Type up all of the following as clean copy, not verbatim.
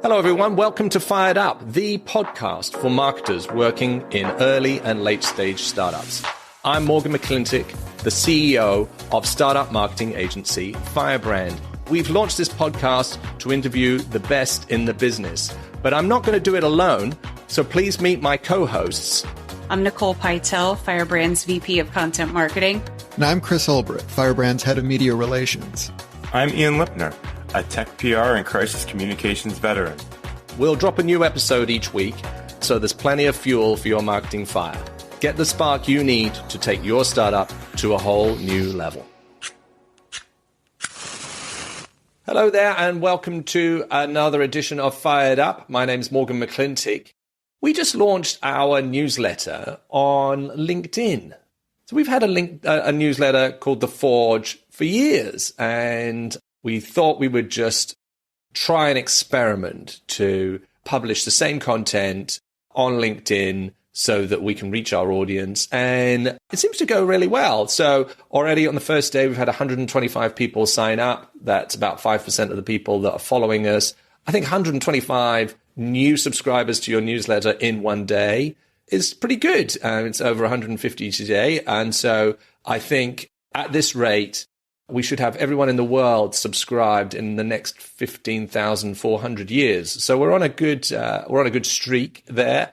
Hello, everyone. Welcome to Fired Up, the podcast for marketers working in early and late stage startups. I'm Morgan McClintock, the CEO of startup marketing agency Firebrand. We've launched this podcast to interview the best in the business, but I'm not going to do it alone. So please meet my co-hosts. I'm Nicole Pytel, Firebrand's VP of Content Marketing. And I'm Chris Ulbrich, Firebrand's Head of Media Relations. I'm Ian Lipner, a tech PR and crisis communications veteran. We'll drop a new episode each week, so there's plenty of fuel for your marketing fire. Get the spark you need to take your startup to a whole new level. Hello there, and welcome to another edition of Fired Up. My name's Morgan McClintock. We just launched our newsletter on LinkedIn. So we've had a newsletter called The Forge for years, and we thought we would just try an experiment to publish the same content on LinkedIn so that we can reach our audience. And it seems to go really well. So already on the first day, we've had 125 people sign up. That's about 5% of the people that are following us. I think 125 new subscribers to your newsletter in one day is pretty good. It's over 150 today. And so I think at this rate, we should have everyone in the world subscribed in the next 15,400 years. So we're on a good streak there.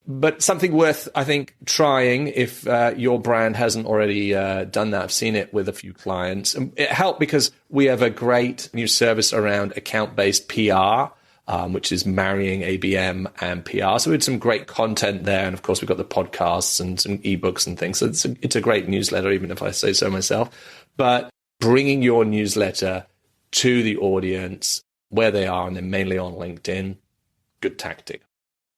But something worth, I think, trying if your brand hasn't already done that. I've seen it with a few clients. And it helped because we have a great new service around account-based PR, which is marrying ABM and PR. So we had some great content there. And of course, we've got the podcasts and some ebooks and things. So it's a great newsletter, even if I say so myself. But bringing your newsletter to the audience where they are, and then mainly on LinkedIn, good tactic.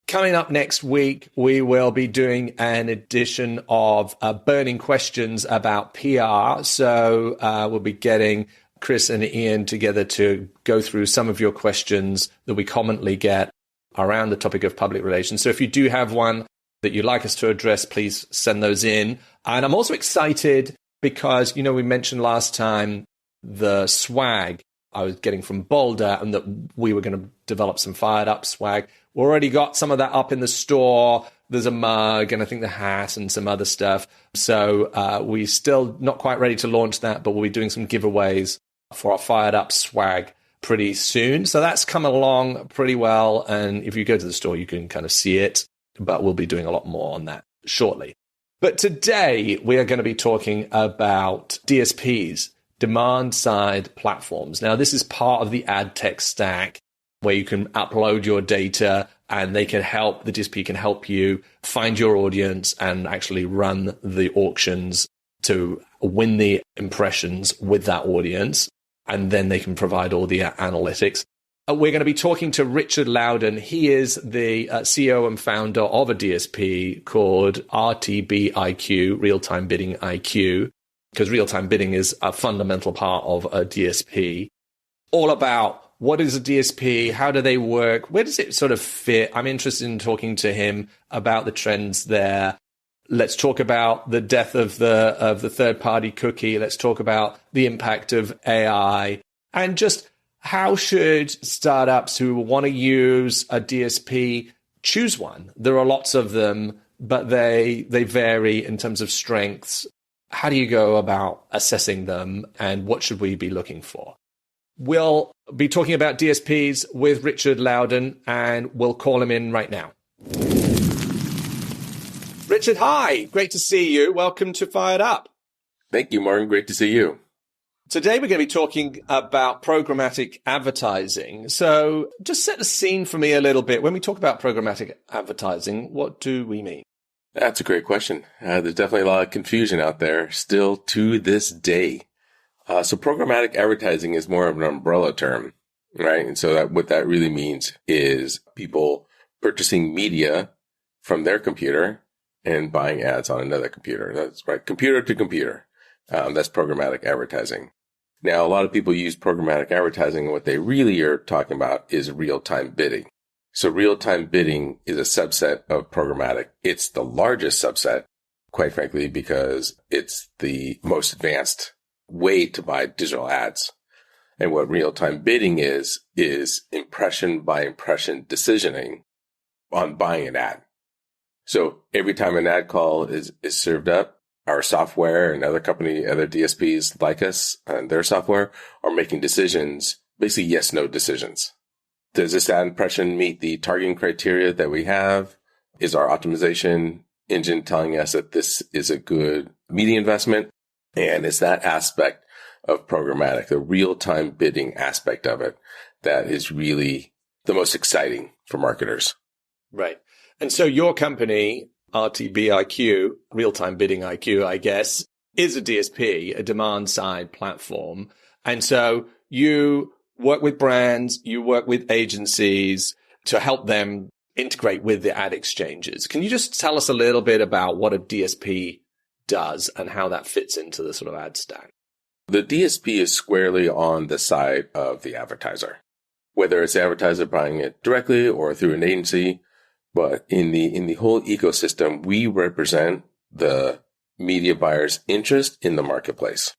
Coming up next week, we will be doing an edition of Burning Questions about PR. So we'll be getting Chris and Ian together to go through some of your questions that we commonly get around the topic of public relations. So if you do have one that you'd like us to address, please send those in. And I'm also excited because, we mentioned last time the swag I was getting from Boulder and that we were going to develop some Fired Up swag. We already got some of that up in the store. There's a mug and I think the hat and some other stuff. So we're still not quite ready to launch that, but we'll be doing some giveaways for our Fired Up swag pretty soon. So that's come along pretty well. And if you go to the store, you can kind of see it, but we'll be doing a lot more on that shortly. But today we are going to be talking about DSPs, demand-side platforms. Now, this is part of the ad tech stack where you can upload your data and the DSP can help you find your audience and actually run the auctions to win the impressions with that audience. And then they can provide all the analytics. We're going to be talking to Richard Lowden. He is the CEO and founder of a DSP called RTBiQ, Real-Time Bidding IQ, because real-time bidding is a fundamental part of a DSP. All about what is a DSP, how do they work, where does it sort of fit? I'm interested in talking to him about the trends there. Let's talk about the death of the third-party cookie. Let's talk about the impact of AI and just how should startups who want to use a DSP choose one? There are lots of them, but they vary in terms of strengths. How do you go about assessing them and what should we be looking for? We'll be talking about DSPs with Richard Lowden and we'll call him in right now. Richard, hi. Great to see you. Welcome to Fired Up. Thank you, Morgan. Great to see you. Today, we're going to be talking about programmatic advertising. So just set the scene for me a little bit. When we talk about programmatic advertising, what do we mean? That's a great question. There's definitely a lot of confusion out there still to this day. So programmatic advertising is more of an umbrella term, right? And so what that really means is people purchasing media from their computer and buying ads on another computer. That's right. Computer to computer. That's programmatic advertising. Now, a lot of people use programmatic advertising, and what they really are talking about is real-time bidding. So real-time bidding is a subset of programmatic. It's the largest subset, quite frankly, because it's the most advanced way to buy digital ads. And what real-time bidding is impression by impression decisioning on buying an ad. So every time an ad call is served up, our software and other DSPs like us and their software are making decisions, basically yes/no decisions. Does this ad impression meet the targeting criteria that we have? Is our optimization engine telling us that this is a good media investment? And it's that aspect of programmatic, the real-time bidding aspect of it, that is really the most exciting for marketers. Right. And so your company, RTBiQ, Real-Time Bidding IQ, I guess, is a DSP, a demand-side platform. And so you work with brands, you work with agencies to help them integrate with the ad exchanges. Can you just tell us a little bit about what a DSP does and how that fits into the sort of ad stack? The DSP is squarely on the side of the advertiser, whether it's the advertiser buying it directly or through an agency. But in the whole ecosystem, we represent the media buyer's interest in the marketplace.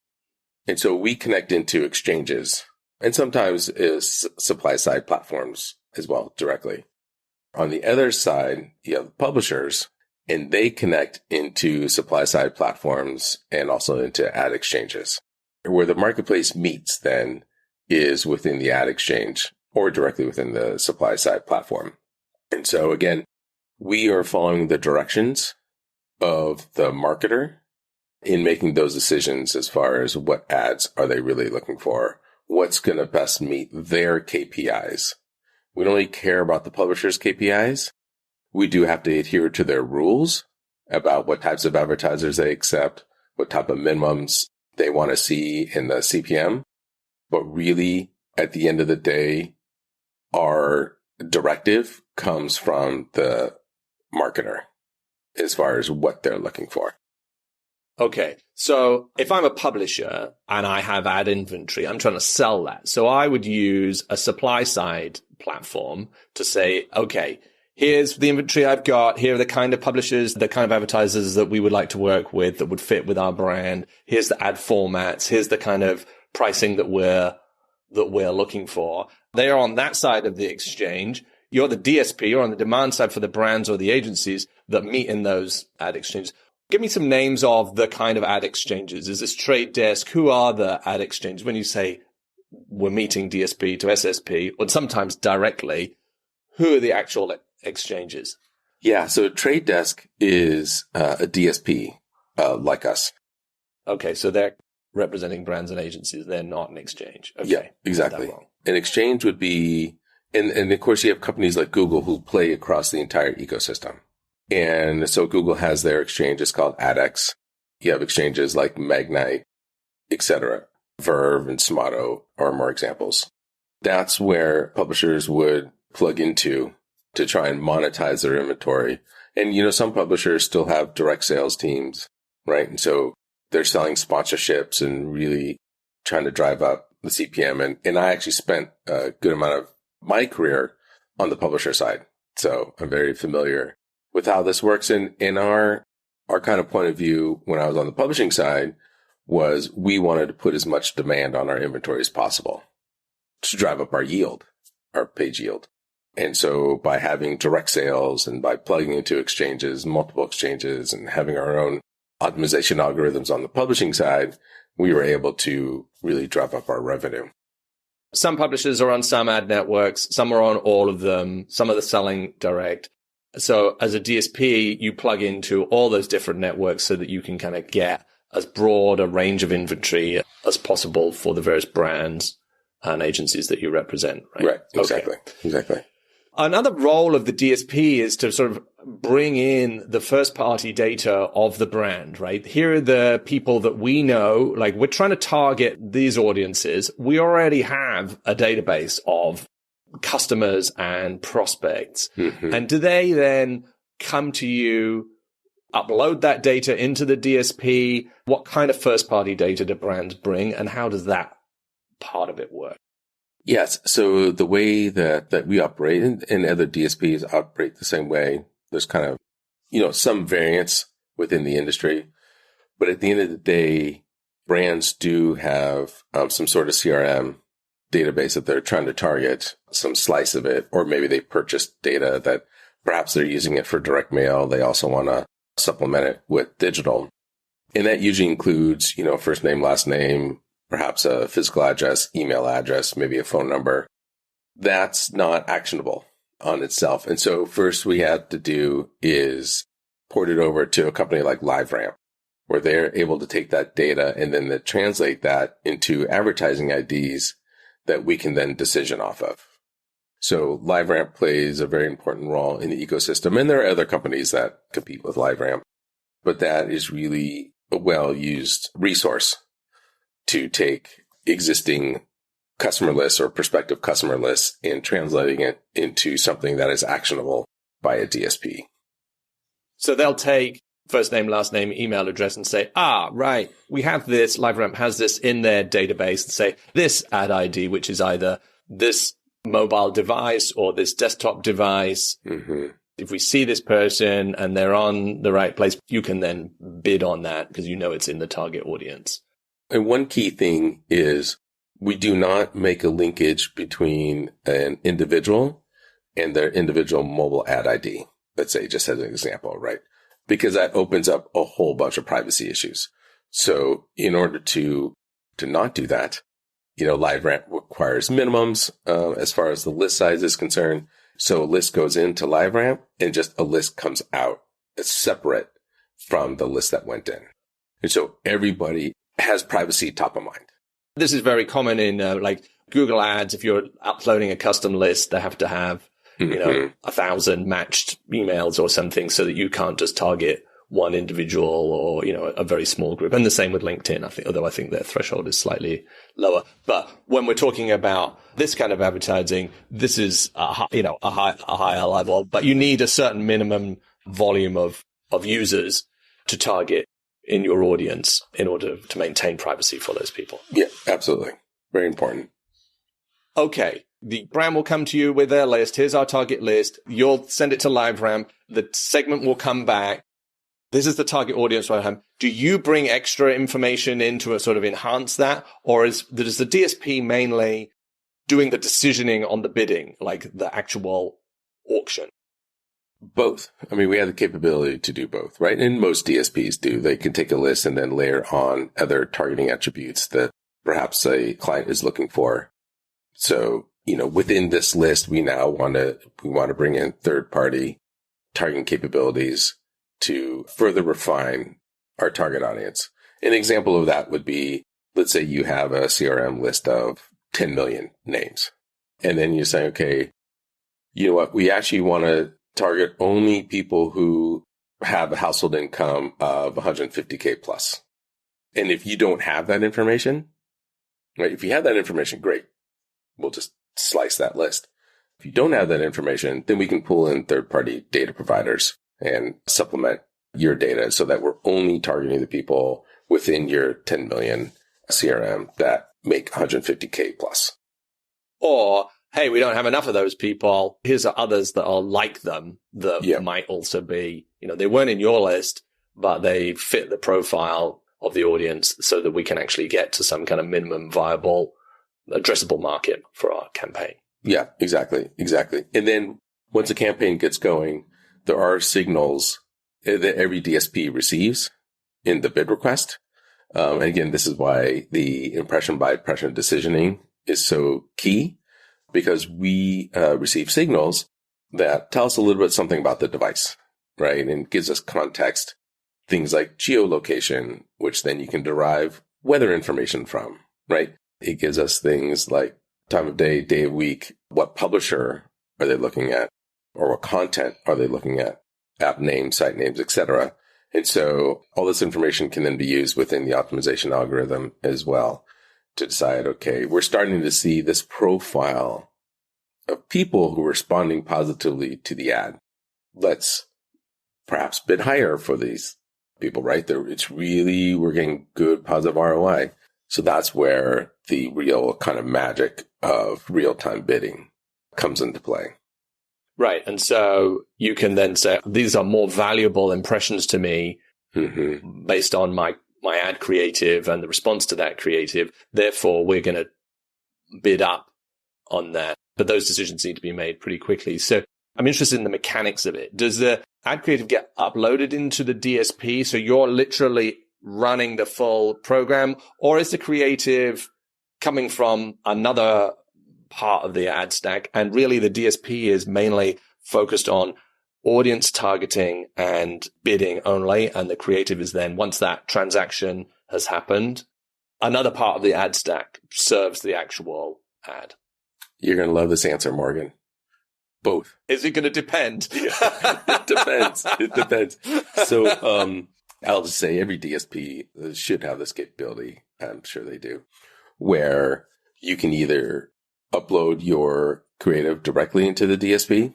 And so we connect into exchanges and sometimes is supply side platforms as well directly. On the other side, you have publishers, and they connect into supply side platforms and also into ad exchanges. Where the marketplace meets then is within the ad exchange or directly within the supply side platform. And so again, we are following the directions of the marketer in making those decisions as far as what ads are they really looking for, what's going to best meet their KPIs. We don't really care about the publisher's KPIs. We do have to adhere to their rules about what types of advertisers they accept, what type of minimums they want to see in the CPM. But really, at the end of the day, our directive comes from the marketer as far as what they're looking for. Okay. So if I'm a publisher and I have ad inventory, I'm trying to sell that. So I would use a supply side platform to say, okay, here's the inventory I've got. Here are the kind of publishers, the kind of advertisers that we would like to work with that would fit with our brand. Here's the ad formats. Here's the kind of pricing that we're looking for. They are on that side of the exchange. You're the DSP. You're on the demand side for the brands or the agencies that meet in those ad exchanges. Give me some names of the kind of ad exchanges. Is this Trade Desk? Who are the ad exchanges? When you say we're meeting DSP to SSP, or sometimes directly, who are the actual exchanges? Yeah, so Trade Desk is a DSP like us. Okay, so they're representing brands and agencies. They're not an exchange. Okay, yeah, exactly. An exchange would be, and of course you have companies like Google who play across the entire ecosystem. And so Google has their exchange. It's called AdX. You have exchanges like Magnite, etc. Verve and Smarto are more examples. That's where publishers would plug into to try and monetize their inventory. And, you know, some publishers still have direct sales teams, right? And so they're selling sponsorships and really trying to drive up the CPM. And I actually spent a good amount of my career on the publisher side. So I'm very familiar with how this works. And in our kind of point of view, when I was on the publishing side, was we wanted to put as much demand on our inventory as possible to drive up our yield, our page yield. And so by having direct sales and by plugging into exchanges, multiple exchanges, and having our own optimization algorithms on the publishing side, we were able to really drive up our revenue. Some publishers are on some ad networks. Some are on all of them. Some of the selling direct. So as a DSP, you plug into all those different networks so that you can kind of get as broad a range of inventory as possible for the various brands and agencies that you represent, right? Right. Exactly. Okay. Exactly. Another role of the DSP is to sort of bring in the first party data of the brand, right? Here are the people that we know, like we're trying to target these audiences. We already have a database of customers and prospects. Mm-hmm. And do they then come to you, upload that data into the DSP? What kind of first party data do brands bring, and how does that part of it work? Yes. So the way that we operate and other DSPs operate the same way, there's kind of, you know, some variance within the industry, but at the end of the day, brands do have some sort of CRM database that they're trying to target, some slice of it, or maybe they purchased data that perhaps they're using it for direct mail. They also want to supplement it with digital. And that usually includes, first name, last name, perhaps a physical address, email address, maybe a phone number. That's not actionable on itself. And so first we had to do is port it over to a company like LiveRamp, where they're able to take that data and then translate that into advertising IDs that we can then decision off of. So LiveRamp plays a very important role in the ecosystem. And there are other companies that compete with LiveRamp, but that is really a well-used resource to take existing customer lists or prospective customer lists and translating it into something that is actionable by a DSP. So they'll take first name, last name, email address and say, right, we have this, LiveRamp has this in their database, and say this ad ID, which is either this mobile device or this desktop device. Mm-hmm. If we see this person and they're on the right place, you can then bid on that because it's in the target audience. And one key thing is we do not make a linkage between an individual and their individual mobile ad ID. Let's say, just as an example, right? Because that opens up a whole bunch of privacy issues. So in order to not do that, LiveRamp requires minimums as far as the list size is concerned. So a list goes into LiveRamp and just a list comes out. It's separate from the list that went in. And so everybody has privacy top of mind. This is very common in like Google Ads. If you're uploading a custom list, they have to have 1,000 matched emails or something so that you can't just target one individual or, a very small group. And the same with LinkedIn, I think, although I think their threshold is slightly lower. But when we're talking about this kind of advertising, this is a higher level, but you need a certain minimum volume of users to target in your audience in order to maintain privacy for those people. Yeah, absolutely. Very important. Okay. The brand will come to you with their list. Here's our target list. You'll send it to LiveRamp. The segment will come back. This is the target audience right now. Do you bring extra information in to sort of enhance that? Or is the DSP mainly doing the decisioning on the bidding, like the actual auction? Both. I mean, we have the capability to do both, right? And most DSPs do. They can take a list and then layer on other targeting attributes that perhaps a client is looking for. So, within this list, we want to bring in third-party targeting capabilities to further refine our target audience. An example of that would be, let's say you have a CRM list of 10 million names. And then you say, okay, you know what? We actually want to target only people who have a household income of 150K plus. And if you don't have that information, right? If you have that information, great. We'll just slice that list. If you don't have that information, then we can pull in third-party data providers and supplement your data so that we're only targeting the people within your 10 million CRM that make 150K plus. Or, hey, we don't have enough of those people. Here's others that are like them that might also be, they weren't in your list, but they fit the profile of the audience so that we can actually get to some kind of minimum viable addressable market for our campaign. Yeah, exactly. And then once a campaign gets going, there are signals that every DSP receives in the bid request. And again, this is why the impression by impression decisioning is so key, because we receive signals that tell us a little bit something about the device, right? And gives us context, things like geolocation, which then you can derive weather information from, right? It gives us things like time of day, day of week, what publisher are they looking at, or what content are they looking at, app names, site names, etc. And so all this information can then be used within the optimization algorithm as well to decide, okay, we're starting to see this profile of people who are responding positively to the ad. Let's perhaps bid higher for these people, right? We're getting good positive ROI. So that's where the real kind of magic of real-time bidding comes into play. Right. And so you can then say, these are more valuable impressions to me based on my ad creative and the response to that creative. Therefore, we're going to bid up on that. But those decisions need to be made pretty quickly. So I'm interested in the mechanics of it. Does the ad creative get uploaded into the DSP? So you're literally running the full program, or is the creative coming from another part of the ad stack? And really the DSP is mainly focused on audience targeting and bidding only. And the creative is then, once that transaction has happened, another part of the ad stack serves the actual ad. You're going to love this answer, Morgan. Both. Is it going to depend? It depends. It depends. So, I'll just say every DSP should have this capability. I'm sure they do, where you can either upload your creative directly into the DSP,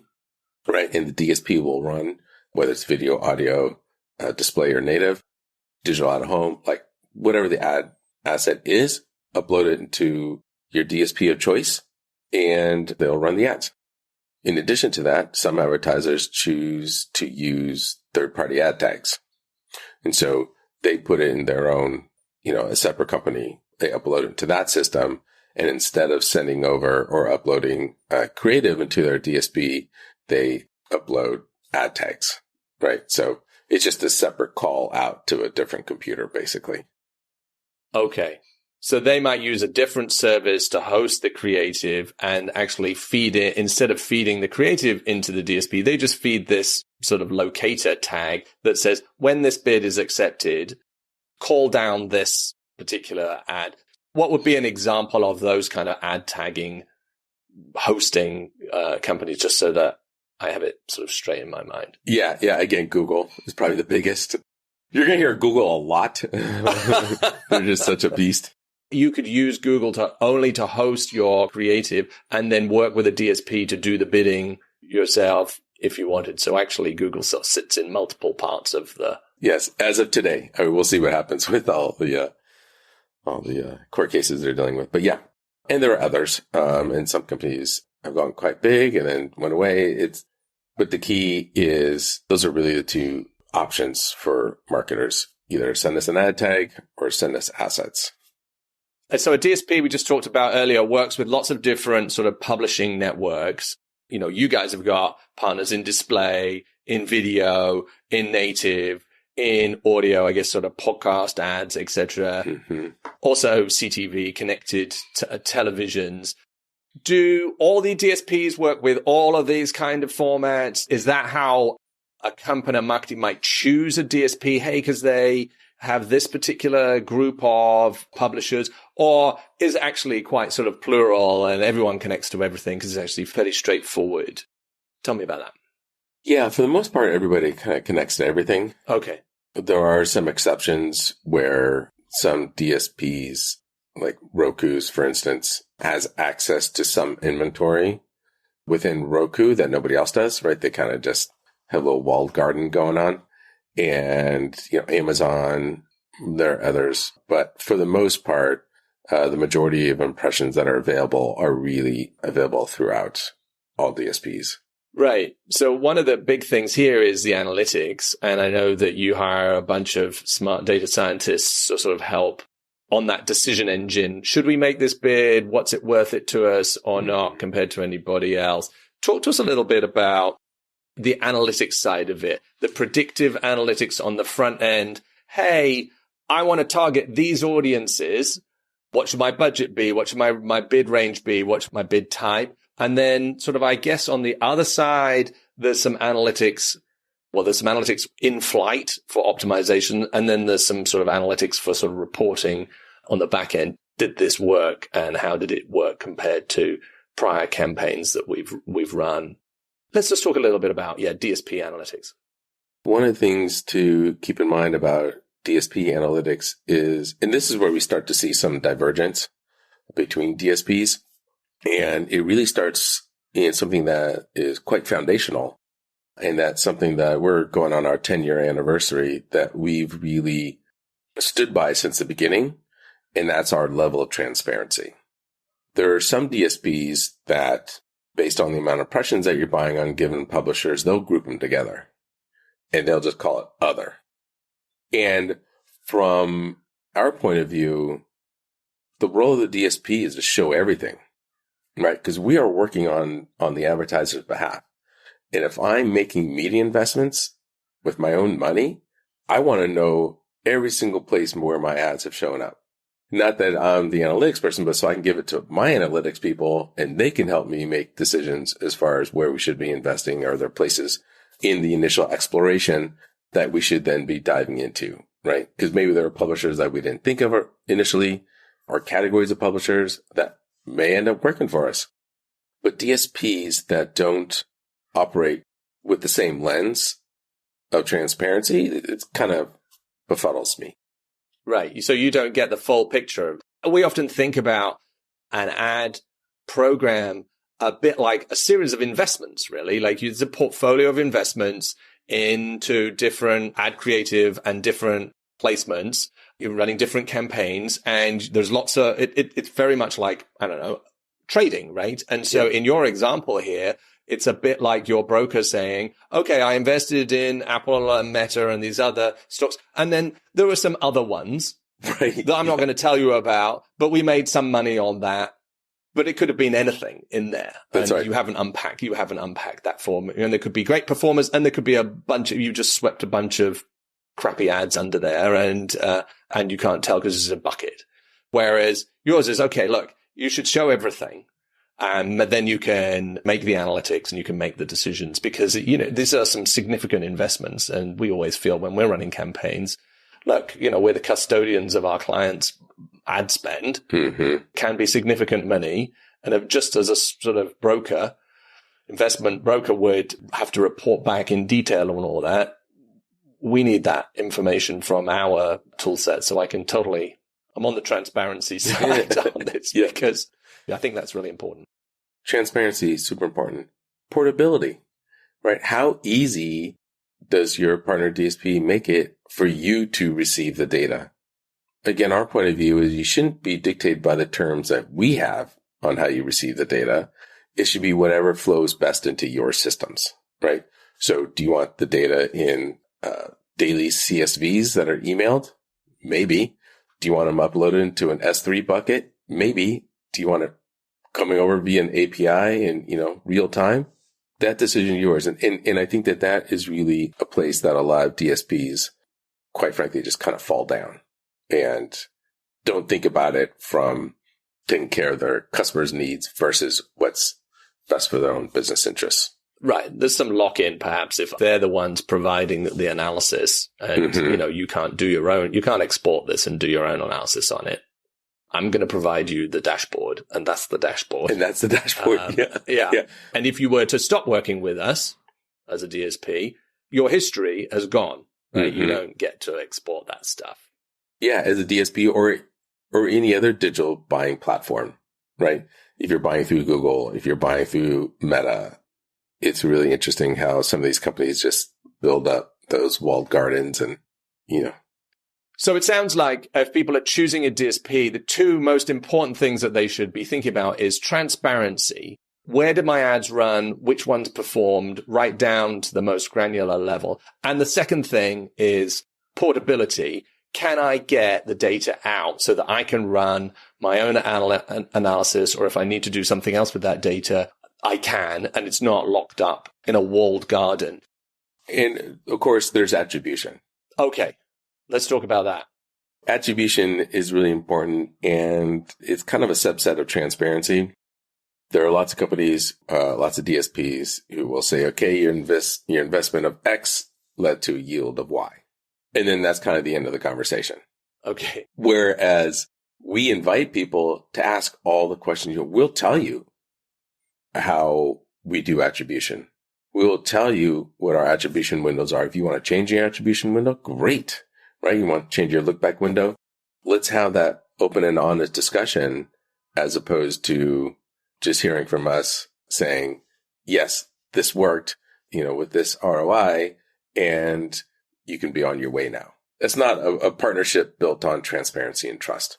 right? And the DSP will run, whether it's video, audio, display, or native, digital out of home, like whatever the ad asset is, upload it into your DSP of choice, and they'll run the ads. In addition to that, some advertisers choose to use third-party ad tags. And so they put it in their own, a separate company. They upload it to that system. And instead of sending over or uploading creative into their DSP, they upload ad tags, right? So it's just a separate call out to a different computer, basically. Okay. So they might use a different service to host the creative and actually feed it. Instead of feeding the creative into the DSP, they just feed this sort of locator tag that says, when this bid is accepted, call down this particular ad. What would be an example of those kind of ad tagging hosting companies, just so that I have it sort of straight in my mind? Yeah. Again, Google is probably the biggest. You're going to hear Google a lot. They're just such a beast. You could use Google to host your creative and then work with a DSP to do the bidding yourself if you wanted. So actually Google sits in multiple parts of the... Yes, as of today. I mean, we'll see what happens with all the court cases they're dealing with. But yeah, and there are others. And some companies have gone quite big and then went away. But the key is those are really the two options for marketers. Either send us an ad tag or send us assets. And so a DSP we just talked about earlier works with lots of different sort of publishing networks. You guys have got partners in display, in video, in native, in audio, I guess sort of podcast ads, etc. Mm-hmm. Also CTV, connected televisions. Do all the DSPs work with all of these kind of formats? Is that how a company marketing might choose a DSP? Hey, because they have this particular group of publishers, or is it actually quite sort of plural and everyone connects to everything because it's actually fairly straightforward? Tell me about that. Yeah, for the most part, everybody kind of connects to everything. Okay. There are some exceptions where some DSPs, like Roku's, for instance, has access to some inventory within Roku that nobody else does, right? They kind of just have a little walled garden going on. And, Amazon, there are others. But for the most part, the majority of impressions that are available are really available throughout all DSPs. Right. So one of the big things here is the analytics. And I know that you hire a bunch of smart data scientists to sort of help on that decision engine. Should we make this bid? What's it worth it to us or not compared to anybody else? Talk to us a little bit about the analytics side of it, the predictive analytics on the front end. Hey, I want to target these audiences. What should my budget be? What should my bid range be? What should my bid type? And then sort of, I guess on the other side, there's some analytics. Well, there's some analytics in flight for optimization. And then there's some sort of analytics for sort of reporting on the back end. Did this work? And how did it work compared to prior campaigns that we've run? Let's just talk a little bit about, DSP analytics. One of the things to keep in mind about DSP analytics is, and this is where we start to see some divergence between DSPs, and it really starts in something that is quite foundational. And that's something that we're going on our 10-year anniversary that we've really stood by since the beginning, and that's our level of transparency. There are some DSPs that, based on the amount of impressions that you're buying on given publishers, they'll group them together and they'll just call it other. And from our point of view, the role of the DSP is to show everything, right? Because we are working on the advertiser's behalf. And if I'm making media investments with my own money, I want to know every single place where my ads have shown up. Not that I'm the analytics person, but so I can give it to my analytics people and they can help me make decisions as far as where we should be investing. Are there places in the initial exploration that we should then be diving into, right? Because maybe there are publishers that we didn't think of initially, or categories of publishers that may end up working for us. But DSPs that don't operate with the same lens of transparency, it kind of befuddles me. Right. So you don't get the full picture. We often think about an ad program a bit like a series of investments, really. Like it's a portfolio of investments into different ad creative and different placements. You're running different campaigns and there's lots of, it's very much like, I don't know, trading, right? And so in your example here, it's a bit like your broker saying, okay, I invested in Apple and Meta and these other stocks. And then there were some other ones that I'm not going to tell you about, but we made some money on that. But it could have been anything in there. That's right. You haven't unpacked that for me. And there could be great performers and there could be you just swept a bunch of crappy ads under there and you can't tell because it's a bucket. Whereas yours is, okay, look, you should show everything. And then you can make the analytics and you can make the decisions because, these are some significant investments. And we always feel when we're running campaigns, look, we're the custodians of our clients' ad spend, can be significant money. And just as a sort of investment broker would have to report back in detail on all that, we need that information from our tool set. So I'm on the transparency side on this because I think that's really important. Transparency is super important. Portability, right? How easy does your partner DSP make it for you to receive the data? Again, our point of view is you shouldn't be dictated by the terms that we have on how you receive the data. It should be whatever flows best into your systems, right? So do you want the data in daily CSVs that are emailed? Maybe. Do you want them uploaded into an S3 bucket? Maybe. Do you want it coming over via an API in, real time? That decision is yours. And I think that is really a place that a lot of DSPs, quite frankly, just kind of fall down and don't think about it from taking care of their customers' needs versus what's best for their own business interests. Right. There's some lock-in, perhaps, if they're the ones providing the analysis and, you can't do you can't export this and do your own analysis on it. I'm going to provide you the dashboard, and that's the dashboard. And that's the dashboard. Yeah. And if you were to stop working with us as a DSP, your history has gone. Right? You don't get to export that stuff. Yeah, as a DSP or any other digital buying platform, right? If you're buying through Google, if you're buying through Meta, it's really interesting how some of these companies just build up those walled gardens and, So it sounds like if people are choosing a DSP, the two most important things that they should be thinking about is transparency. Where did my ads run? Which ones performed? Right down to the most granular level. And the second thing is portability. Can I get the data out so that I can run my own analysis, or if I need to do something else with that data, I can, and it's not locked up in a walled garden. And of course, there's attribution. Okay. Let's talk about that. Attribution is really important, and it's kind of a subset of transparency. There are lots of companies, lots of DSPs who will say, okay, your investment of X led to a yield of Y. And then that's kind of the end of the conversation. Okay. Whereas we invite people to ask all the questions. We'll tell you how we do attribution. We will tell you what our attribution windows are. If you want to change your attribution window, great. Right? You want to change your look back window? Let's have that open and honest discussion as opposed to just hearing from us saying, yes, this worked, with this ROI, and you can be on your way now. It's not a partnership built on transparency and trust.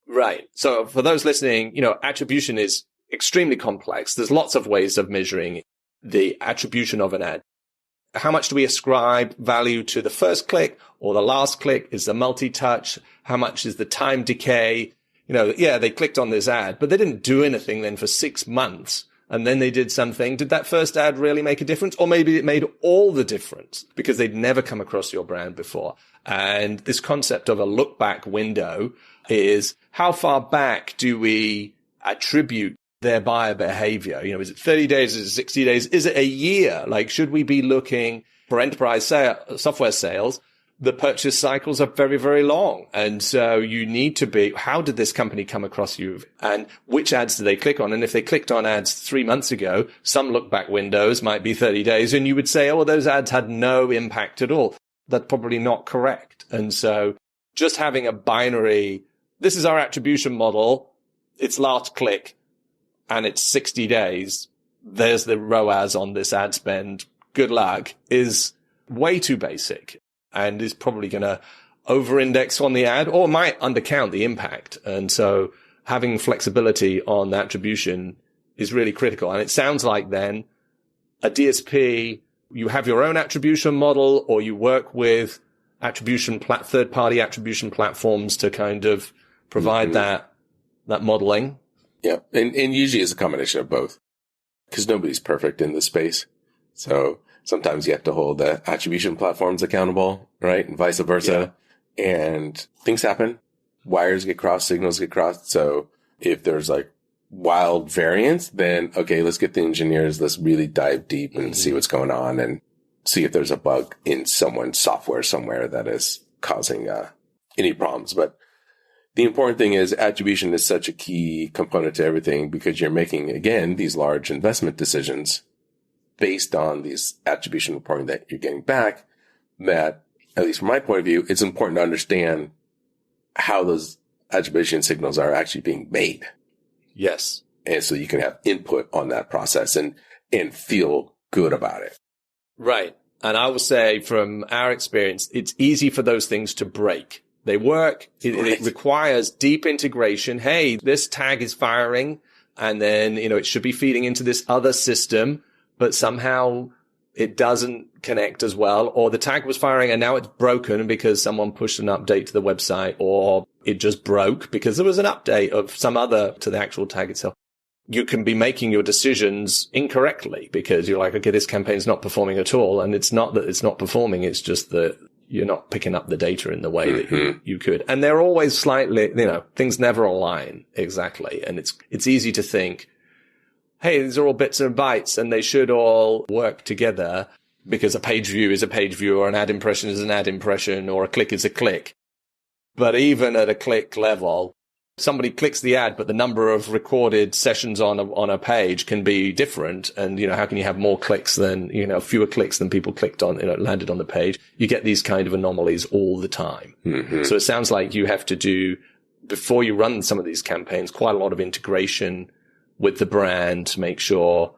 Right. So for those listening, attribution is extremely complex. There's lots of ways of measuring the attribution of an ad. How much do we ascribe value to the first click or the last click? Is the multi-touch? How much is the time decay? they clicked on this ad, but they didn't do anything then for 6 months. And then they did something. Did that first ad really make a difference? Or maybe it made all the difference because they'd never come across your brand before. And this concept of a look back window is how far back do we attribute their buyer behavior? Is it 30 days? Is it 60 days? Is it a year? Like, should we be looking for enterprise software sales? The purchase cycles are very, very long. And so you need to be, how did this company come across you? And which ads did they click on? And if they clicked on ads 3 months ago, some look back windows might be 30 days. And you would say, oh, well, those ads had no impact at all. That's probably not correct. And so just having a binary, this is our attribution model. It's last click and it's 60 days. There's the ROAS on this ad spend. Good luck is way too basic. And is probably going to over-index on the ad or might undercount the impact. And so having flexibility on the attribution is really critical. And it sounds like then a DSP, you have your own attribution model or you work with third-party attribution platforms to kind of provide that modeling. Yeah. And usually it's a combination of both because nobody's perfect in this space. So sometimes you have to hold the attribution platforms accountable, right? And vice versa. Yeah. And things happen. Wires get crossed, signals get crossed. So if there's like wild variance, then okay, let's get the engineers. Let's really dive deep and see what's going on and see if there's a bug in someone's software somewhere that is causing any problems. But the important thing is attribution is such a key component to everything because you're making, again, these large investment decisions based on these attribution reporting that you're getting back, that, at least from my point of view, it's important to understand how those attribution signals are actually being made. Yes. And so you can have input on that process and feel good about it. Right. And I will say from our experience, it's easy for those things to break. They work. It requires deep integration. Hey, this tag is firing and then, it should be feeding into this other system. But somehow it doesn't connect as well, or the tag was firing and now it's broken because someone pushed an update to the website, or it just broke because there was an update of some other to the actual tag itself. You can be making your decisions incorrectly because you're like, okay, this campaign's not performing at all. And it's not that it's not performing. It's just that you're not picking up the data in the way that you could. And they're always slightly, things never align exactly. And it's easy to think, hey, these are all bits and bytes and they should all work together because a page view is a page view or an ad impression is an ad impression or a click is a click. But even at a click level, somebody clicks the ad, but the number of recorded sessions on a page can be different. And, how can you have more clicks than, fewer clicks than people clicked on, landed on the page? You get these kind of anomalies all the time. So it sounds like you have to do, before you run some of these campaigns, quite a lot of integration with the brand to make sure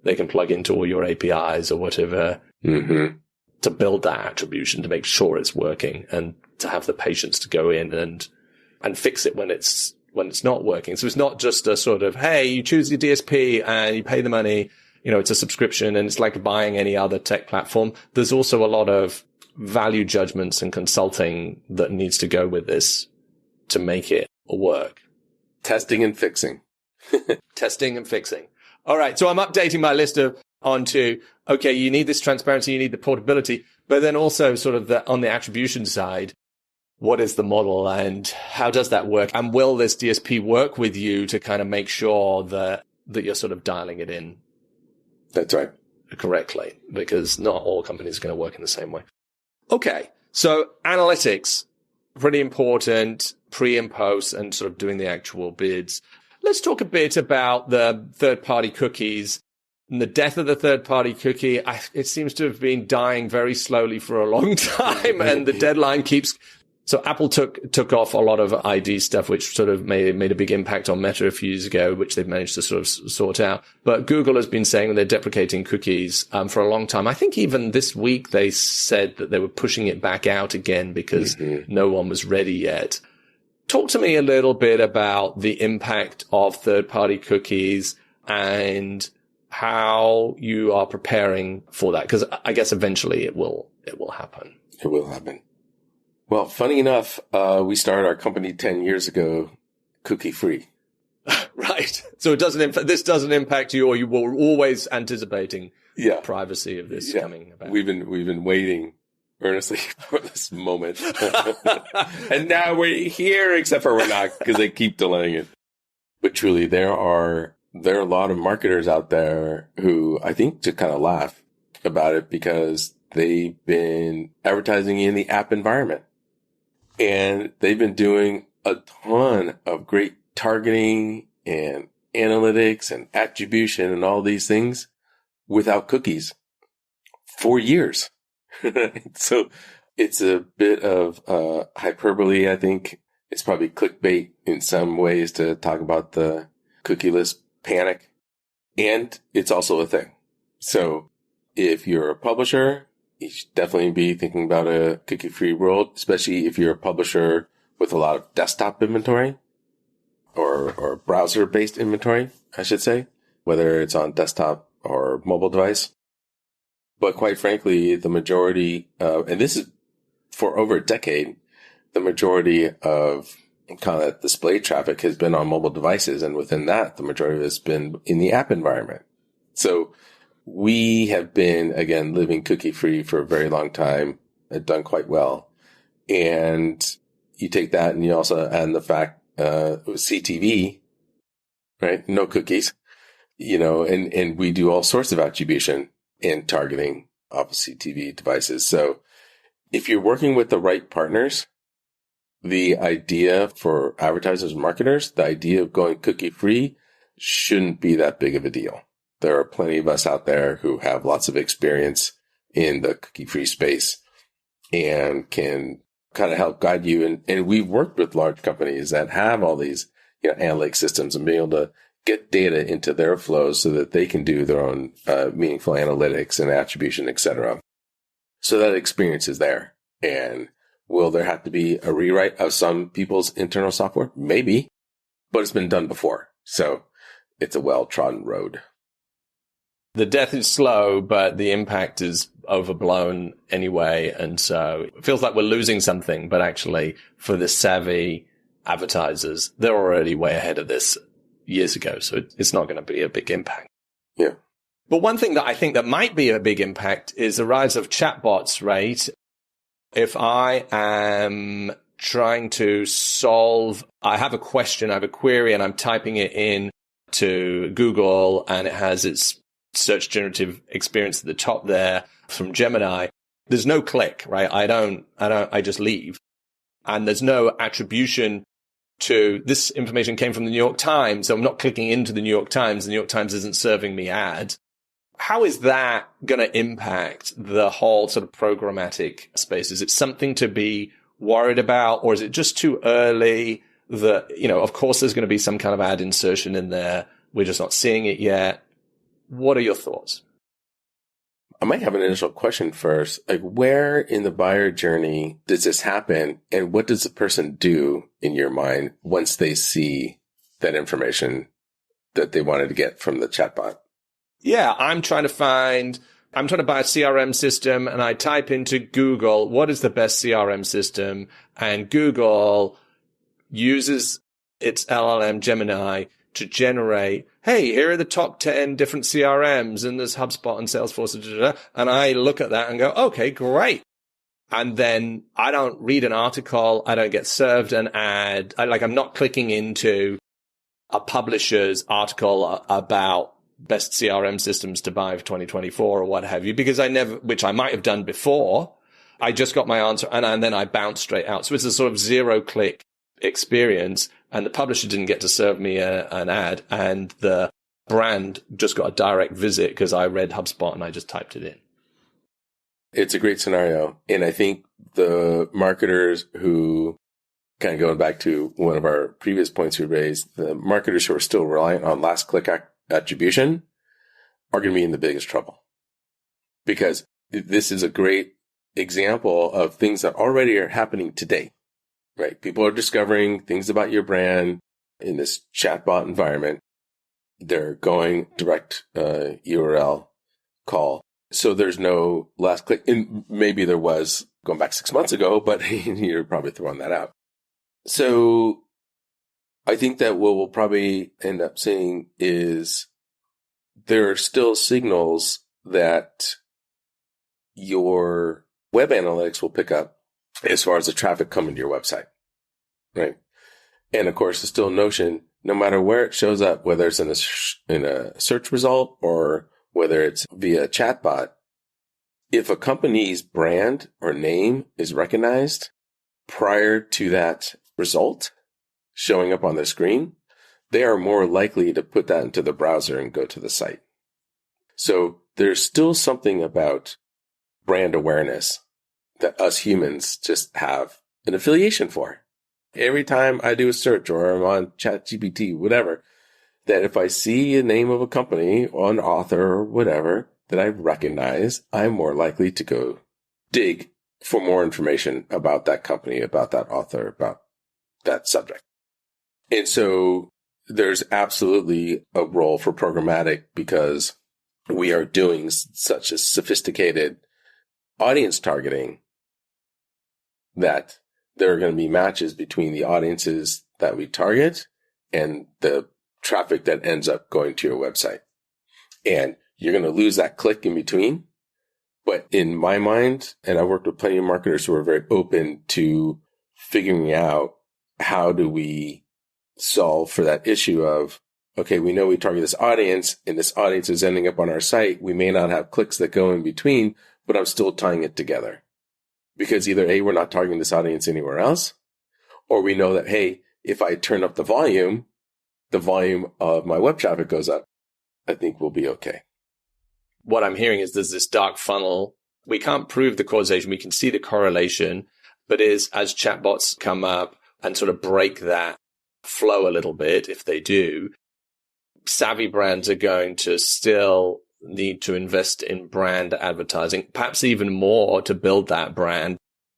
they can plug into all your APIs or whatever to build that attribution, to make sure it's working and to have the patience to go in and fix it when it's not working. So it's not just a sort of, hey, you choose your DSP and you pay the money, it's a subscription and it's like buying any other tech platform. There's also a lot of value judgments and consulting that needs to go with this to make it work. Testing and fixing. Testing and fixing. All right. So I'm updating my list onto, okay, you need this transparency, you need the portability, but then also sort of on the attribution side, what is the model and how does that work? And will this DSP work with you to kind of make sure that you're sort of dialing it in? That's right. Correctly, because not all companies are going to work in the same way. Okay. So analytics, pretty important, pre and post and sort of doing the actual bids. Let's talk a bit about the third-party cookies and the death of the third-party cookie. It seems to have been dying very slowly for a long time, and the deadline keeps. So Apple took off a lot of ID stuff, which sort of made a big impact on Meta a few years ago, which they've managed to sort of sort out. But Google has been saying they're deprecating cookies for a long time. I think even this week they said that they were pushing it back out again because no one was ready yet. Talk to me a little bit about the impact of third-party cookies and how you are preparing for that, because I guess eventually it will happen. It will happen. Well, funny enough, we started our company 10 years ago cookie free. Right. So this doesn't impact you, or you were always anticipating privacy of this coming about. We've been waiting earnestly for this moment. And now we're here, except for we're not, because they keep delaying it. But truly, there are a lot of marketers out there who I think just kind of laugh about it because they've been advertising in the app environment. And they've been doing a ton of great targeting and analytics and attribution and all these things without cookies for years. So it's a bit of hyperbole, I think. It's probably clickbait in some ways to talk about the cookieless panic. And it's also a thing. So if you're a publisher, you should definitely be thinking about a cookie-free world, especially if you're a publisher with a lot of desktop inventory or browser-based inventory, I should say, whether it's on desktop or mobile device. But quite frankly, the majority, and this is for over a decade, the majority of kind of display traffic has been on mobile devices. And within that, the majority has been in the app environment. So we have been, again, living cookie-free for a very long time and done quite well. And you take that and you also add the fact, CTV, right? No cookies, and we do all sorts of attribution and targeting off of CTV devices. So if you're working with the right partners, the idea for advertisers and marketers, the idea of going cookie-free shouldn't be that big of a deal. There are plenty of us out there who have lots of experience in the cookie-free space and can kind of help guide you. And we've worked with large companies that have all these analytic systems and being able to get data into their flows so that they can do their own meaningful analytics and attribution, et cetera. So that experience is there. And will there have to be a rewrite of some people's internal software? Maybe, but it's been done before. So it's a well-trodden road. The death is slow, but the impact is overblown anyway. And so it feels like we're losing something, but actually for the savvy advertisers, they're already way ahead of this years ago. So it's not going to be a big impact. Yeah. But one thing that I think that might be a big impact is the rise of chatbots, right? If I am trying to I have a question, I have a query, and I'm typing it in to Google, and it has its search generative experience at the top there from Gemini. There's no click, right? I just leave. And there's no attribution to this information came from the New York Times. So I'm not clicking into the New York Times. The New York Times isn't serving me ads. How is that going to impact the whole sort of programmatic space? Is it something to be worried about, or is it just too early that, of course there's going to be some kind of ad insertion in there. We're just not seeing it yet. What are your thoughts? I might have an initial question first. Like, where in the buyer journey does this happen? And what does the person do in your mind once they see that information that they wanted to get from the chatbot? Yeah, I'm trying to buy a CRM system, and I type into Google, what is the best CRM system? And Google uses its LLM Gemini to generate, hey, here are the top 10 different CRMs, and there's HubSpot and Salesforce, and I look at that and go, okay, great. And then I don't read an article. I don't get served an ad. I'm not clicking into a publisher's article about best CRM systems to buy for 2024 or what have you, because which I might have done before. I just got my answer and then I bounced straight out. So it's a sort of zero click experience, and the publisher didn't get to serve me an ad, and the brand just got a direct visit because I read HubSpot and I just typed it in. It's a great scenario. And I think the marketers who, kind of going back to one of our previous points we raised, the marketers who are still reliant on last click attribution are going to be in the biggest trouble, because this is a great example of things that already are happening today, right? People are discovering things about your brand in this chatbot environment. They're going direct URL call. So there's no last click. And maybe there was going back 6 months ago, but you're probably throwing that out. So I think that what we'll probably end up seeing is there are still signals that your web analytics will pick up as far as the traffic coming to your website, right? And of course, there's still a notion, no matter where it shows up, whether it's in a search result or whether it's via chatbot, if a company's brand or name is recognized prior to that result showing up on their screen, they are more likely to put that into the browser and go to the site. So there's still something about brand awareness that us humans just have an affiliation for. Every time I do a search or I'm on ChatGPT, whatever, that if I see a name of a company or an author or whatever that I recognize, I'm more likely to go dig for more information about that company, about that author, about that subject. And so there's absolutely a role for programmatic because we are doing such a sophisticated audience targeting that there are going to be matches between the audiences that we target and the traffic that ends up going to your website. And you're going to lose that click in between. But in my mind, and I've worked with plenty of marketers who are very open to figuring out how do we solve for that issue of, okay, we know we target this audience and this audience is ending up on our site. We may not have clicks that go in between, but I'm still tying it together. Because either A, we're not targeting this audience anywhere else, or we know that, hey, if I turn up the volume of my web traffic goes up, I think we'll be okay. What I'm hearing is there's this dark funnel. We can't prove the causation. We can see the correlation, but as chatbots come up and sort of break that flow a little bit, if they do, savvy brands are going to still need to invest in brand advertising, perhaps even more to build that brand,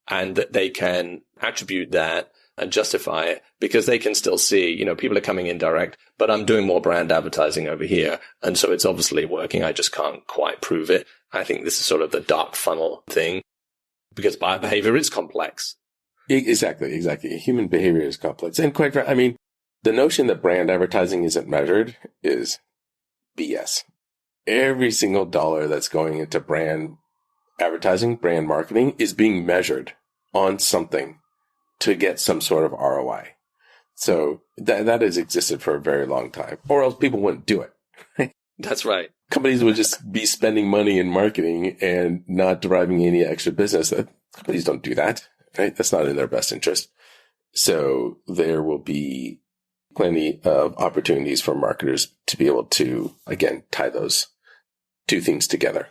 and that they can attribute that and justify it because they can still see, people are coming in direct, but I'm doing more brand advertising over here. And so it's obviously working. I just can't quite prove it. I think this is sort of the dark funnel thing because buyer behavior is complex. Exactly. Human behavior is complex. And quite frankly, the notion that brand advertising isn't measured is BS. Every single dollar that's going into brand advertising, brand marketing is being measured on something to get some sort of ROI. So that has existed for a very long time, or else people wouldn't do it. That's right. Companies would just be spending money in marketing and not deriving any extra business. Companies don't do that, right? That's not in their best interest. So there will be plenty of opportunities for marketers to be able to, again, tie those two things together.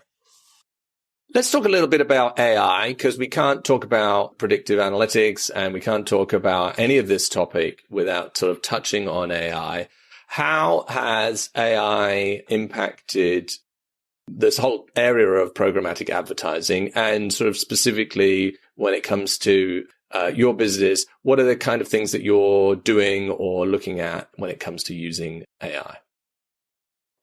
Let's talk a little bit about AI, because we can't talk about predictive analytics and we can't talk about any of this topic without sort of touching on AI. How has AI impacted this whole area of programmatic advertising, and sort of specifically when it comes to your business, what are the kind of things that you're doing or looking at when it comes to using AI?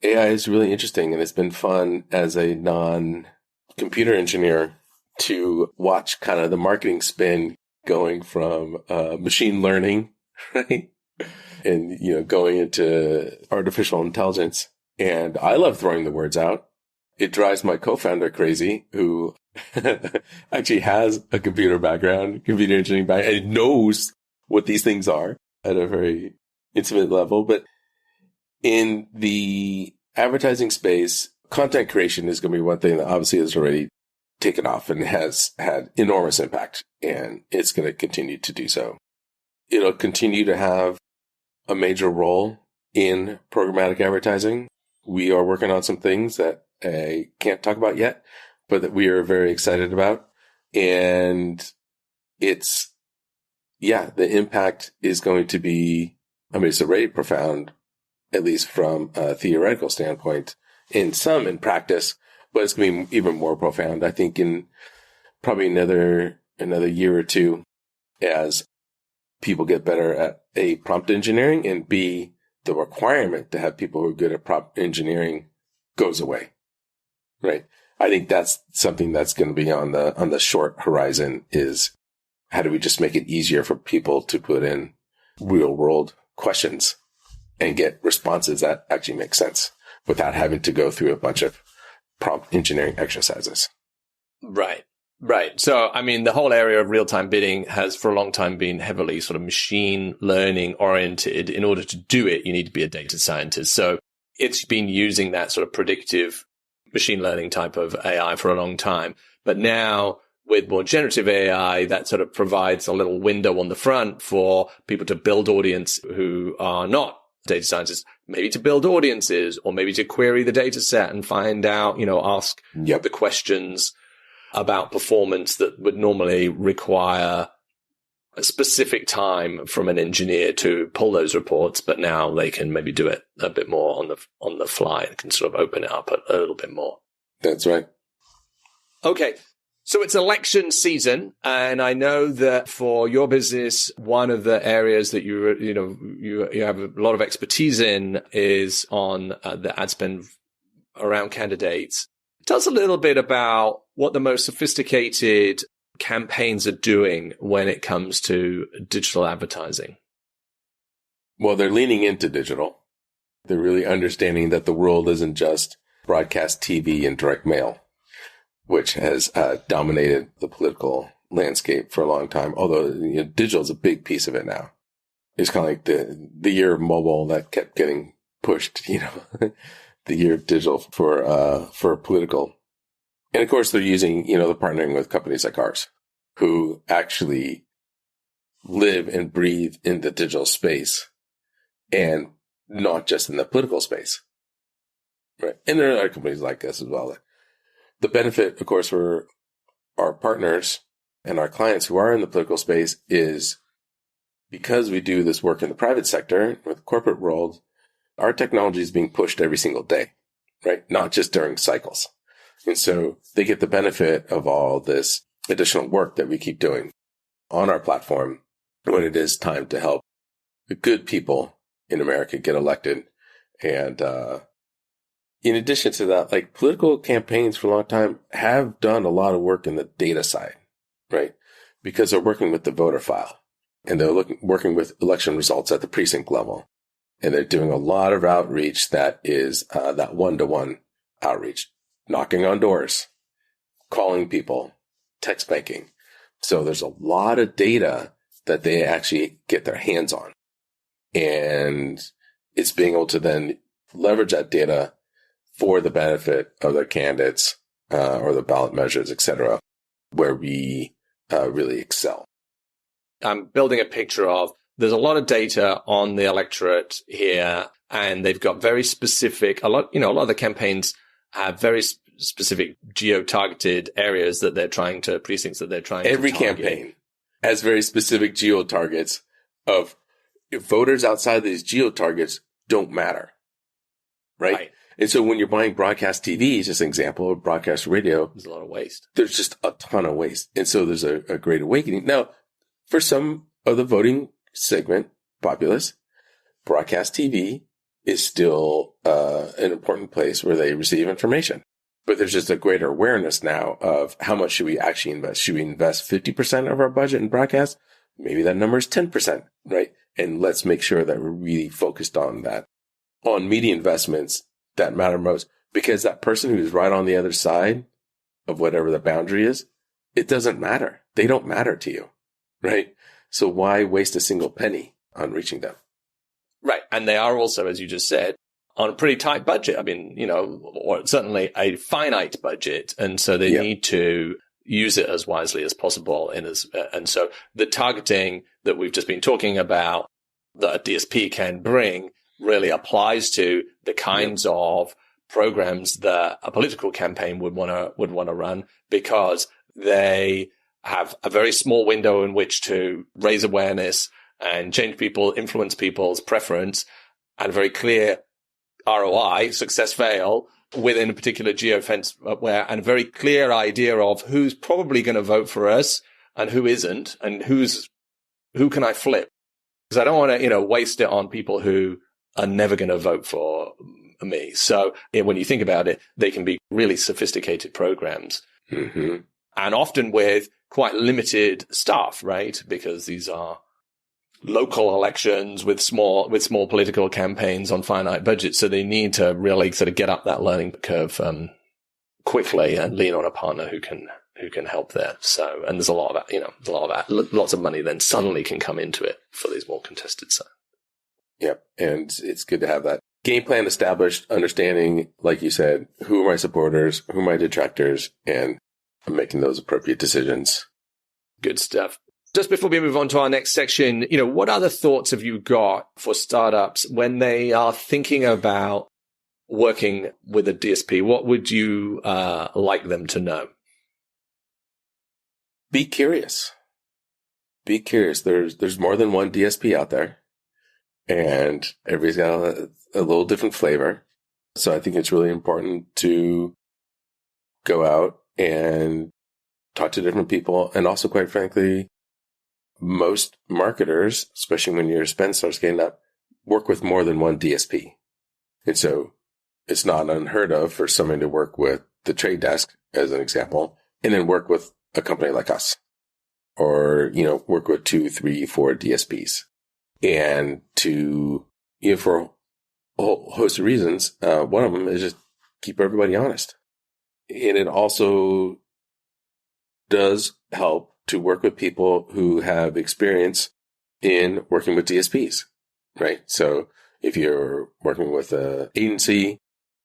AI is really interesting, and it's been fun as a non-computer engineer to watch kind of the marketing spin going from machine learning, right? And, going into artificial intelligence. And I love throwing the words out. It drives my co-founder crazy, who actually has a computer background, computer engineering background, and knows what these things are at a very intimate level. But in the advertising space, content creation is going to be one thing that obviously has already taken off and has had enormous impact, and it's going to continue to do so. It'll continue to have a major role in programmatic advertising. We are working on some things that I can't talk about yet, but that we are very excited about. And the impact is going to be, it's already profound, at least from a theoretical standpoint, in practice, but it's going to be even more profound, I think, in probably another year or two, as people get better at A, prompt engineering, and B, the requirement to have people who are good at prompt engineering goes away, right? I think that's something that's going to be on the short horizon, is how do we just make it easier for people to put in real world questions and get responses that actually make sense without having to go through a bunch of prompt engineering exercises. Right. Right. So, I mean, the whole area of real-time bidding has for a long time been heavily sort of machine learning oriented. In order to do it, you need to be a data scientist. So it's been using that sort of predictive machine learning type of AI for a long time. But now with more generative AI, that sort of provides a little window on the front for people to build audience who are not data scientists, maybe to build audiences or maybe to query the data set and find out, ask the questions about performance that would normally require a specific time from an engineer to pull those reports, but now they can maybe do it a bit more on the fly and can sort of open it up a little bit more. That's right. Okay. So it's election season, and I know that for your business, one of the areas that you have a lot of expertise in is on the ad spend around candidates. Tell us a little bit about what the most sophisticated campaigns are doing when it comes to digital advertising. Well, they're leaning into digital. They're really understanding that the world isn't just broadcast TV and direct mail, which has dominated the political landscape for a long time. Although digital is a big piece of it now. It's kind of like the year of mobile that kept getting pushed. The year of digital for political. And of course, they're using, they're partnering with companies like ours who actually live and breathe in the digital space and not just in the political space. Right. And there are other companies like us as well. The benefit, of course, for our partners and our clients who are in the political space is because we do this work in the private sector or the corporate world, our technology is being pushed every single day, right? Not just during cycles. And so they get the benefit of all this additional work that we keep doing on our platform when it is time to help the good people in America get elected. And in addition to that, like political campaigns for a long time have done a lot of work in the data side, right? Because they're working with the voter file and they're working with election results at the precinct level. And they're doing a lot of outreach that is that one-to-one outreach, knocking on doors, calling people, text banking. So there's a lot of data that they actually get their hands on. And it's being able to then leverage that data for the benefit of their candidates or the ballot measures, et cetera, where we really excel. I'm building a picture of there's a lot of data on the electorate here, and they've got very specific, a lot of the campaigns have very specific geo-targeted areas that they're trying to, precincts that they're trying to target. Every campaign has very specific geo-targets of voters outside of these geo-targets don't matter, right? And so when you're buying broadcast TV, just an example, of broadcast radio, there's a lot of waste. There's just a ton of waste. And so there's a great awakening. Now, for some of the voting segment populace, broadcast TV is still an important place where they receive information. But there's just a greater awareness now of how much should we actually invest? Should we invest 50% of our budget in broadcast? Maybe that number is 10%, right? And let's make sure that we're really focused on that, on media investments that matter most, because that person who's right on the other side of whatever the boundary is, it doesn't matter. They don't matter to you, right? So why waste a single penny on reaching them? Right. And they are also, as you just said, on a pretty tight budget. I mean, or certainly a finite budget. And so they need to use it as wisely as possible. And so the targeting that we've just been talking about that a DSP can bring really applies to the kinds of programs that a political campaign would want to run, because they have a very small window in which to raise awareness and change people, influence people's preference, and a very clear ROI, success fail, within a particular geofence and a very clear idea of who's probably going to vote for us and who isn't, and who can I flip? Because I don't want to, waste it on people who are never going to vote for me. So when you think about it, they can be really sophisticated programs. And often with quite limited staff, right? Because these are local elections with small political campaigns on finite budgets. So they need to really sort of get up that learning curve quickly and lean on a partner who can help there. So, and there's a lot of lots of money then suddenly can come into it for these more contested sites. Yep. And it's good to have that game plan established, understanding, like you said, who are my supporters, who are my detractors, and making those appropriate decisions. Good stuff. Just before we move on to our next section, what other thoughts have you got for startups when they are thinking about working with a DSP? What would you like them to know? Be curious. Be curious. There's more than one DSP out there, and everybody's got a little different flavor. So I think it's really important to go out and talk to different people. And also, quite frankly, most marketers, especially when your spend starts getting up, work with more than one DSP. And so it's not unheard of for someone to work with the trade desk, as an example, and then work with a company like us, or, work with 2, 3, 4 DSPs. And to, for a whole host of reasons, one of them is just keep everybody honest. And it also does help to work with people who have experience in working with DSPs, right? So if you're working with an agency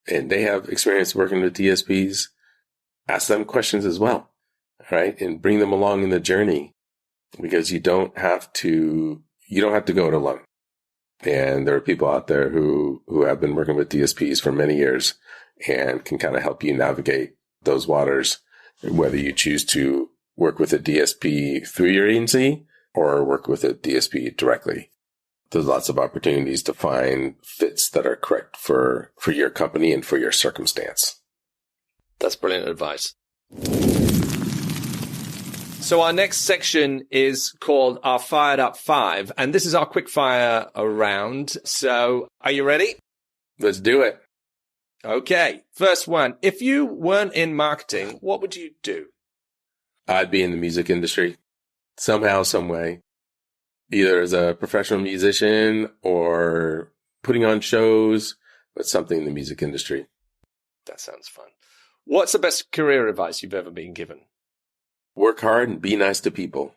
and they have experience working with DSPs, ask them questions as well, right? And bring them along in the journey, because you don't have to go it alone. And there are people out there who have been working with DSPs for many years and can kind of help you navigate those waters, whether you choose to work with a DSP through your agency or work with a DSP directly. There's lots of opportunities to find fits that are correct for your company and for your circumstance. That's brilliant advice. So our next section is called our FiredUp 5, and this is our quick fire round. So are you ready? Let's do it. Okay. First one. If you weren't in marketing, what would you do? I'd be in the music industry somehow, some way, either as a professional musician or putting on shows, but something in the music industry. That sounds fun. What's the best career advice you've ever been given? Work hard and be nice to people.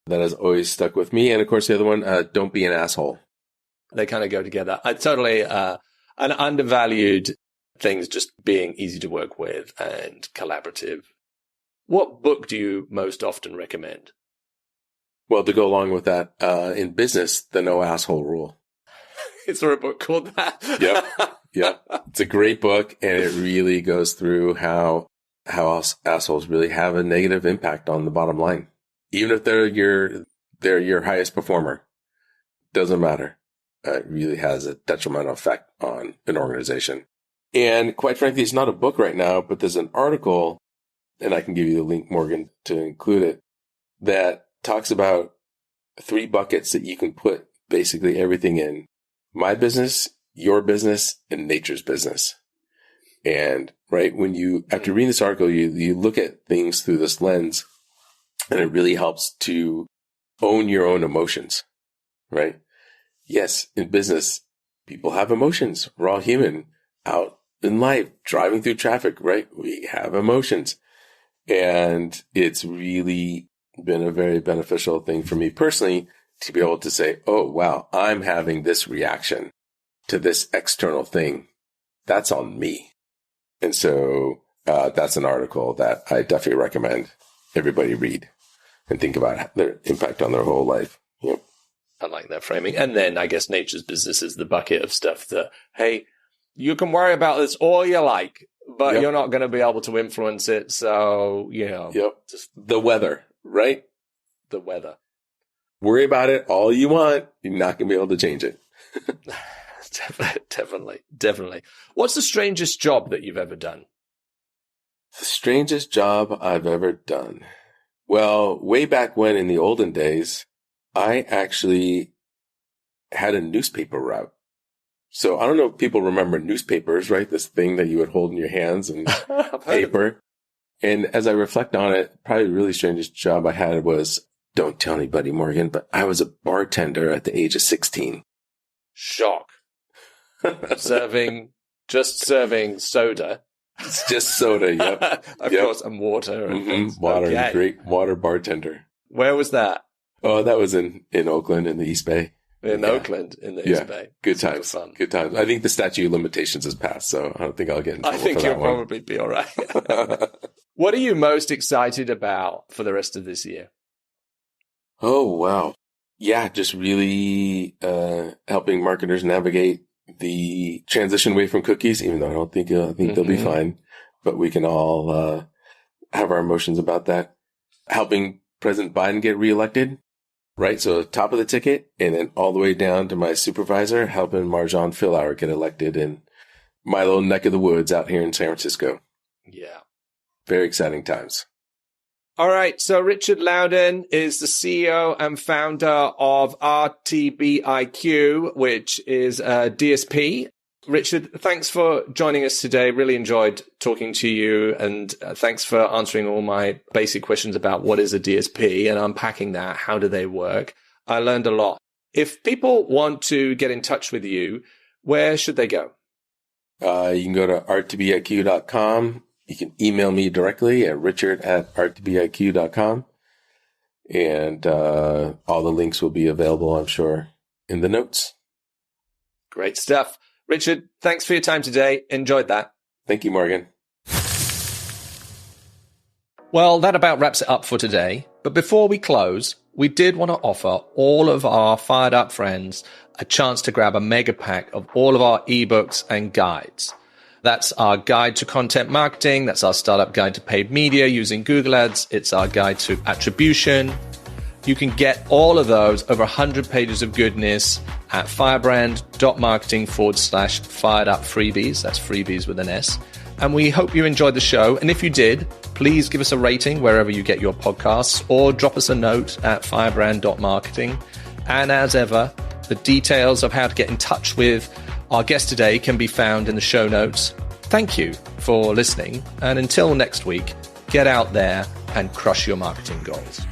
That has always stuck with me. And of course, the other one, don't be an asshole. They kind of go together. I totally, an undervalued things just being easy to work with and collaborative. What book do you most often recommend? Well, to go along with that, in business, the no asshole rule. Is there a book called that? Yep. It's a great book, and it really goes through how assholes really have a negative impact on the bottom line. Even if they're your highest performer, doesn't matter. It really has a detrimental effect on an organization. And quite frankly, it's not a book right now, but there's an article, and I can give you the link, Morgan, to include it, that talks about 3 buckets that you can put basically everything in: my business, your business, and nature's business. And right, after reading this article, you look at things through this lens, and it really helps to own your own emotions, right? Yes, in business, people have emotions. We're all human. Out in life, driving through traffic, right? We have emotions. And it's really been a very beneficial thing for me personally to be able to say, oh, wow, I'm having this reaction to this external thing. That's on me. And so that's an article that I definitely recommend everybody read and think about their impact on their whole life. Yep. I like that framing. And then I guess nature's business is the bucket of stuff that, hey, you can worry about this all you like, but you're not going to be able to influence it. So, just the weather, right? The weather. Worry about it all you want. You're not going to be able to change it. Definitely. What's the strangest job that you've ever done? The strangest job I've ever done. Well, way back when in the olden days, I actually had a newspaper route. So I don't know if people remember newspapers, right? This thing that you would hold in your hands and paper. And as I reflect on it, probably the really strangest job I had was don't tell anybody, Morgan, but I was a bartender at the age of 16. Shock. Just serving soda. It's just soda, yep. Of course, and water. And Water, okay. Great water bartender. Where was that? Oh, that was in Oakland, in the East Bay. In Oakland, in the East Bay. Good times. Fun. Good times. I think the statute of limitations has passed, so I don't think I'll get in trouble I think for that you'll probably be all right. What are you most excited about for the rest of this year? Oh, wow. Yeah, just really helping marketers navigate the transition away from cookies, even though I think they'll be fine. But we can all have our emotions about that. Helping President Biden get reelected, right? So top of the ticket, and then all the way down to my supervisor, helping Marjan Philauer get elected in my little neck of the woods out here in San Francisco. Yeah. Very exciting times. All right. So Richard Lowden is the CEO and founder of RTBiQ, which is a DSP. Richard, thanks for joining us today. Really enjoyed talking to you, and thanks for answering all my basic questions about what is a DSP and unpacking that. How do they work? I learned a lot. If people want to get in touch with you, where should they go? You can go to RTBiQ.com. You can email me directly at richard@rtbiq.com. And all the links will be available, I'm sure, in the notes. Great stuff. Richard, thanks for your time today. Enjoyed that. Thank you, Morgan. Well, that about wraps it up for today. But before we close, we did want to offer all of our Fired Up friends a chance to grab a mega pack of all of our ebooks and guides. That's our guide to content marketing. That's our startup guide to paid media using Google Ads. It's our guide to attribution. You can get all of those, over 100 pages of goodness, at firebrand.marketing/fired up freebies. That's freebies with an S. And we hope you enjoyed the show. And if you did, please give us a rating wherever you get your podcasts, or drop us a note at firebrand.marketing. And as ever, the details of how to get in touch with our guest today can be found in the show notes. Thank you for listening. And until next week, get out there and crush your marketing goals.